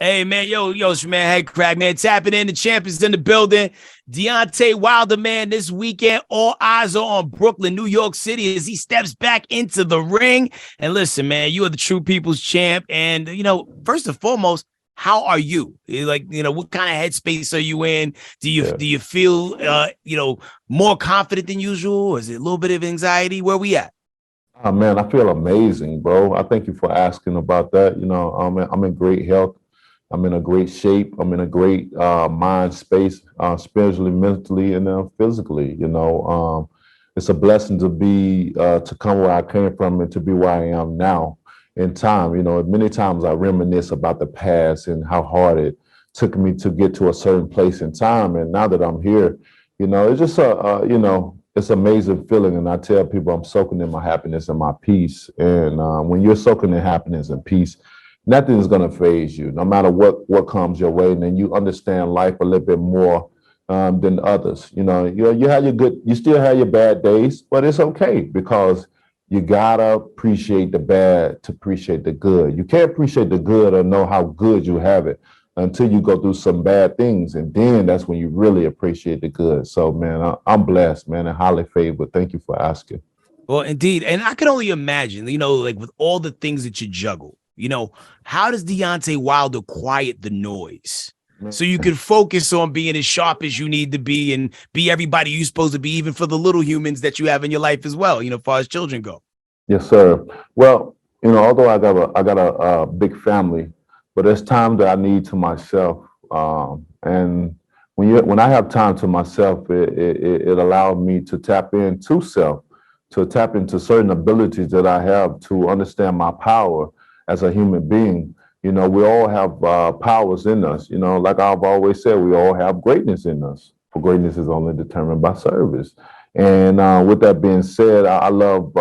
Hey man, it's your man Headkrack, man. Tapping in, the champions in the building. Deontay Wilder, man, this weekend, all eyes are on Brooklyn, New York City, as he steps back into the ring. And listen, man, you are the true people's champ. And first and foremost, how are you? What kind of headspace are you in? Do you feel more confident than usual? Or is it a little bit of anxiety? Where we at? Oh, man, I feel amazing, bro. I thank you for asking about that. I'm in great health. I'm in a great shape. I'm in a great mind space, spiritually, mentally, and physically. It's a blessing to be to come where I came from and to be where I am now in time. Many times I reminisce about the past and how hard it took me to get to a certain place in time. And now that I'm here, it's just it's an amazing feeling. And I tell people I'm soaking in my happiness and my peace. And when you're soaking in happiness and peace, nothing is going to phase you, no matter what comes your way. And then you understand life a little bit more than others. You have you still have your bad days, but it's okay because you gotta appreciate the bad to appreciate the good. You can't appreciate the good or know how good you have it until you go through some bad things, and then that's when you really appreciate the good. So, man, I'm blessed, man, and highly favored. Thank you for asking. Well, indeed. And I can only imagine, like with all the things that you juggle, how does Deontay Wilder quiet the noise so you can focus on being as sharp as you need to be and be everybody you're supposed to be, even for the little humans that you have in your life as well, as far as children go? Yes, sir. Well, although I got a big family, but there's time that I need to myself. And when I have time to myself, it allows me to tap into self, to tap into certain abilities that I have to understand my power as a human being. We all have powers in us. Like I've always said, we all have greatness in us. For greatness is only determined by service. And with that being said, I love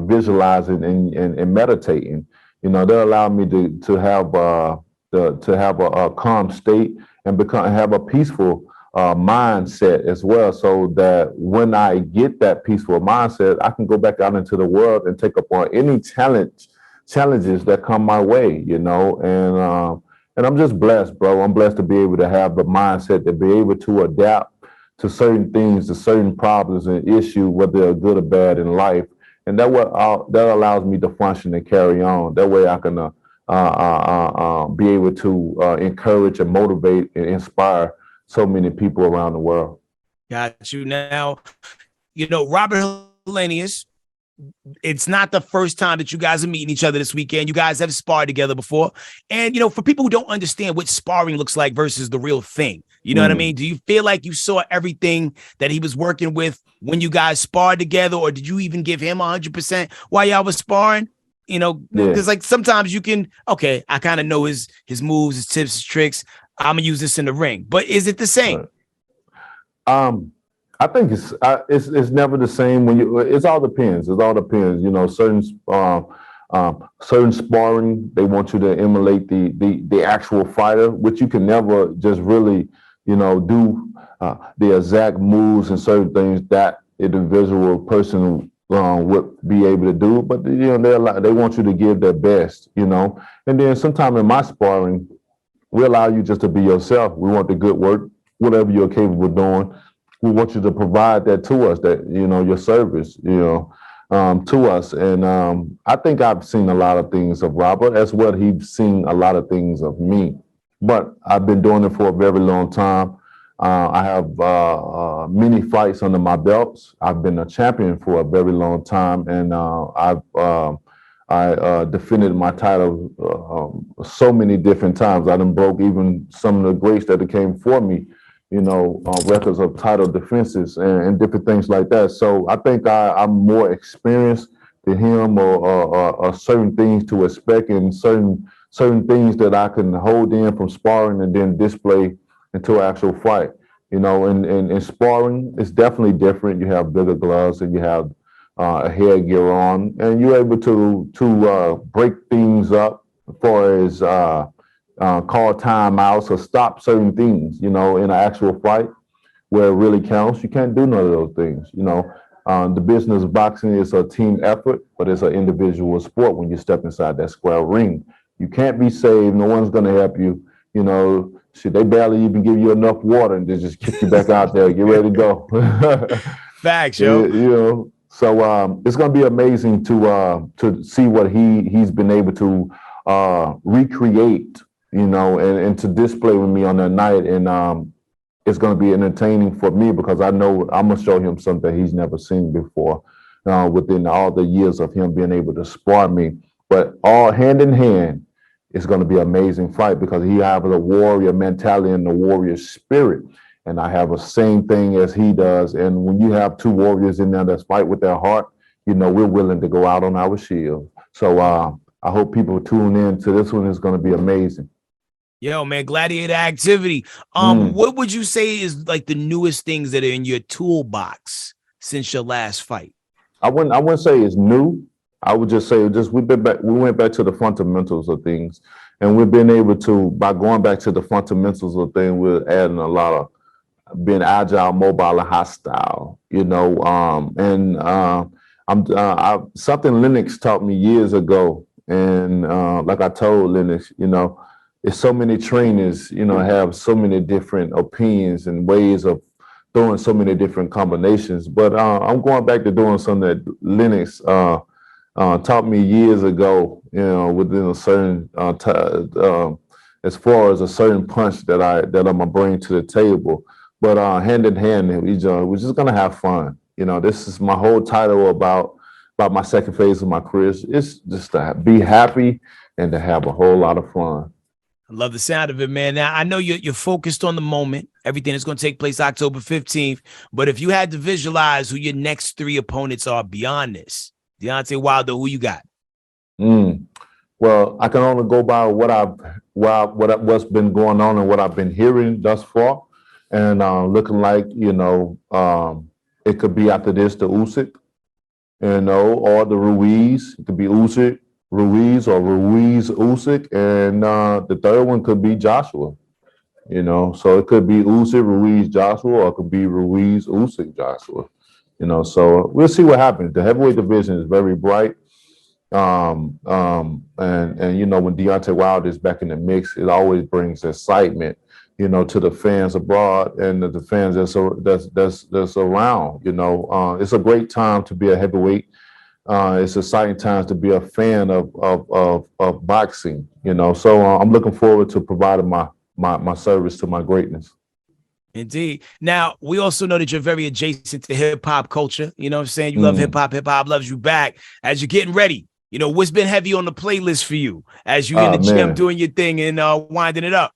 visualizing and meditating. That allow me to have a calm state and have a peaceful mindset as well, so that when I get that peaceful mindset, I can go back out into the world and take up on any challenges that come my way. And I'm just blessed, bro. I'm blessed to be able to have the mindset to be able to adapt to certain things, to certain problems and issues, whether they're good or bad in life. And that allows me to function and carry on. That way I can be able to encourage and motivate and inspire so many people around the world. Got you. Now, Robert Helenius, it's not the first time that you guys are meeting each other this weekend. You guys have sparred together before. And, for people who don't understand what sparring looks like versus the real thing, you know what I mean? Do you feel like you saw everything that he was working with when you guys sparred together, or did you even give him 100% while y'all was sparring? Because like sometimes you can, okay, I kind of know his moves, his tips, his tricks. I'm gonna use this in the ring, but is it the same? I think it's never the same when it all depends. It all depends. Certain sparring, they want you to emulate the actual fighter, which you can never just really, do the exact moves and certain things that individual person would be able to do. But they want you to give their best, And then sometime in my sparring, we allow you just to be yourself. We want the good work, whatever you're capable of doing. We want you to provide that to us, that, your service, to us. And I think I've seen a lot of things of Robert as well. He's seen a lot of things of me, but I've been doing it for a very long time. I have many fights under my belts. I've been a champion for a very long time, and I defended my title so many different times. I done broke even some of the greats that came for me, records of title defenses and different things like that. So I think I'm more experienced than him, or certain things to expect, and certain things that I can hold in from sparring and then display into actual fight. In sparring, it's definitely different. You have bigger gloves and you have a headgear on, and you're able to break things up as far as call timeouts or stop certain things, in an actual fight where it really counts. You can't do none of those things. The business of boxing is a team effort, but it's an individual sport when you step inside that square ring. You can't be saved. No one's going to help you. You know, shit, they barely even give you enough water and they just kick you back out there. Get ready to go. Facts, yo. You know, so it's going to be amazing to see what he's been able to recreate, you know, and to display with me on that night. And it's going to be entertaining for me because I know I'm going to show him something he's never seen before within all the years of him being able to spar me. But all hand in hand, it's going to be an amazing fight because he has a warrior mentality and the warrior spirit. And I have the same thing as he does. And when you have two warriors in there that fight with their heart, you know, we're willing to go out on our shield. So I hope people tune in to this one. It's going to be amazing. Yo, man, gladiator activity. What would you say is like the newest things that are in your toolbox since your last fight? I wouldn't say it's new. I would just say we went back to the fundamentals of things. And we've been able to, by going back to the fundamentals of things, we're adding a lot of being agile, mobile, and hostile, you know. Something Lennox taught me years ago, and like I told Lennox, you know, it's so many trainers, you know, have so many different opinions and ways of throwing so many different combinations. But I'm going back to doing something that Lennox taught me years ago, you know, within a certain as far as a certain punch that I'm gonna bring to the table. But hand in hand, we're just gonna have fun. You know, this is my whole title about my second phase of my career. It's just to be happy and to have a whole lot of fun. I love the sound of it, man. Now, I know you're focused on the moment, everything that's going to take place October 15th. But if you had to visualize who your next three opponents are beyond this, Deontay Wilder, who you got? Well, I can only go by what's been going on and what I've been hearing thus far. And looking like, you know, it could be after this, the Usyk, you know, or the Ruiz. It could be Usyk, Ruiz, or Ruiz, Usyk. And the third one could be Joshua, you know. So it could be Usyk, Ruiz, Joshua, or it could be Ruiz, Usyk, Joshua, you know. So we'll see what happens. The heavyweight division is very bright. And you know, when Deontay Wilder is back in the mix, it always brings excitement, you know, to the fans abroad and the fans that's around. You know, it's a great time to be a heavyweight. It's exciting times to be a fan of boxing. You know, so I'm looking forward to providing my service to my greatness. Indeed. Now, we also know that you're very adjacent to hip hop culture. You know what I'm saying? You love hip hop loves you back. As you're getting ready, you know, what's been heavy on the playlist for you as you in the gym doing your thing and winding it up?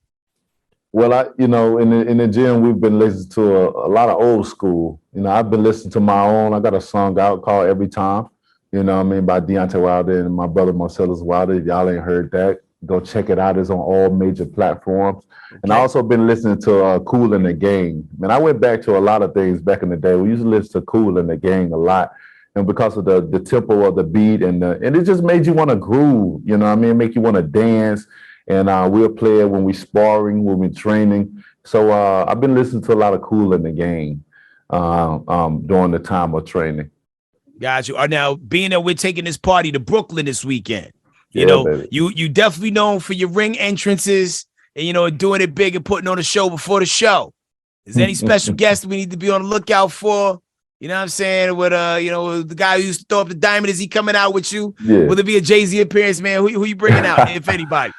Well, you know, in the gym, we've been listening to a lot of old school. You know, I've been listening to my own. I got a song out called Every Time, you know what I mean, by Deontay Wilder and my brother Marcellus Wilder. If y'all ain't heard that, go check it out. It's on all major platforms. Okay. And I also been listening to Kool and the Gang. Man, I went back to a lot of things back in the day. We used to listen to Kool and the Gang a lot. And because of the tempo of the beat and it just made you want to groove, you know what I mean? Make you want to dance. And we'll play it when we sparring, when we training. So I've been listening to a lot of Kool in the Game during the time of training. Got you. Now, being that we're taking this party to Brooklyn this weekend, you know, baby. you definitely known for your ring entrances and, you know, doing it big and putting on a show before the show. Is there any special guests we need to be on the lookout for? You know what I'm saying? With you know, the guy who used to throw up the diamond, is he coming out with you? Yeah. Will it be a Jay-Z appearance, man? Who you bringing out, if anybody?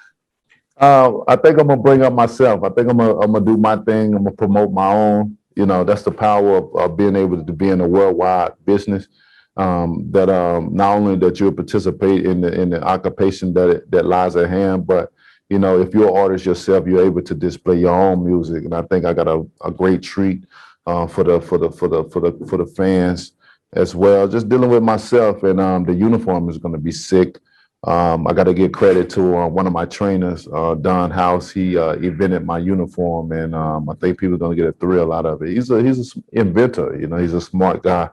I think I'm gonna bring up myself. I think I'm gonna do my thing. I'm gonna promote my own. You know, that's the power of being able to be in a worldwide business. That not only that you'll participate in the occupation that lies at hand, but you know, if you're an artist yourself, you're able to display your own music. And I think I got a great treat for the fans as well. Just dealing with myself, and the uniform is going to be sick. I got to give credit to one of my trainers, Don House. He invented my uniform, and I think people are going to get a thrill out of it. He's an inventor, you know. He's a smart guy,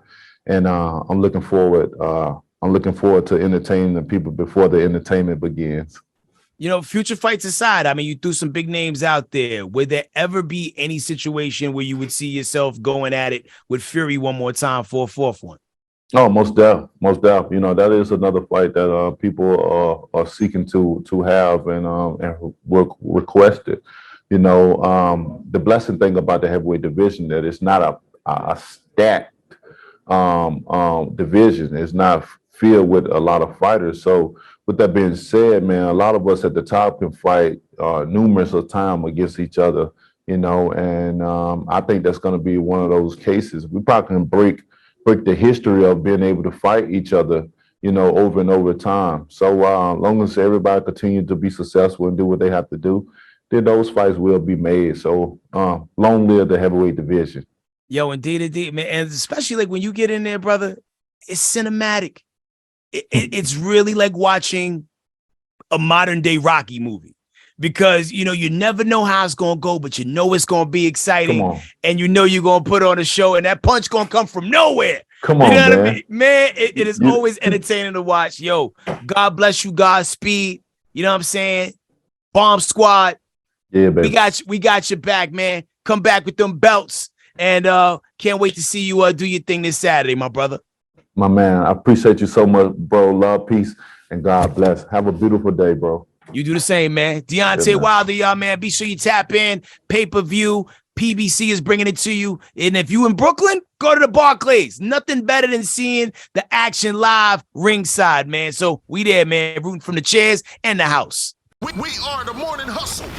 and I'm looking forward to entertaining the people before the entertainment begins. You know, future fights aside, I mean, you threw some big names out there. Would there ever be any situation where you would see yourself going at it with Fury one more time for a fourth one? Oh, most deaf. You know, that is another fight that people are seeking to have and request it. You know, the blessing thing about the heavyweight division that it's not a stacked division. It's not filled with a lot of fighters. So with that being said, man, a lot of us at the top can fight numerous of time against each other. You know, and I think that's going to be one of those cases. We probably can break the history of being able to fight each other, you know, over and over time. So long as everybody continue to be successful and do what they have to do, then those fights will be made. So long live the heavyweight division. Yo, indeed, man. And especially like when you get in there, brother, it's cinematic. It's really like watching a modern day Rocky movie. Because, you know, you never know how it's going to go, but you know it's going to be exciting. And you know you're going to put on a show and that punch going to come from nowhere. Come on, you know man. What I mean? Man, it is always entertaining to watch. Yo, God bless you, Godspeed. You know what I'm saying? Bomb Squad. Yeah, baby. We got your back, man. Come back with them belts. And can't wait to see you do your thing this Saturday, my brother. My man, I appreciate you so much, bro. Love, peace, and God bless. Have a beautiful day, bro. You do the same, man. Deontay Wilder, y'all, man. Be sure you tap in. Pay-per-view. PBC is bringing it to you. And if you in Brooklyn, go to the Barclays. Nothing better than seeing the action live ringside, man. So we there, man. Rooting from the chairs and the house. We are the Morning Hustle.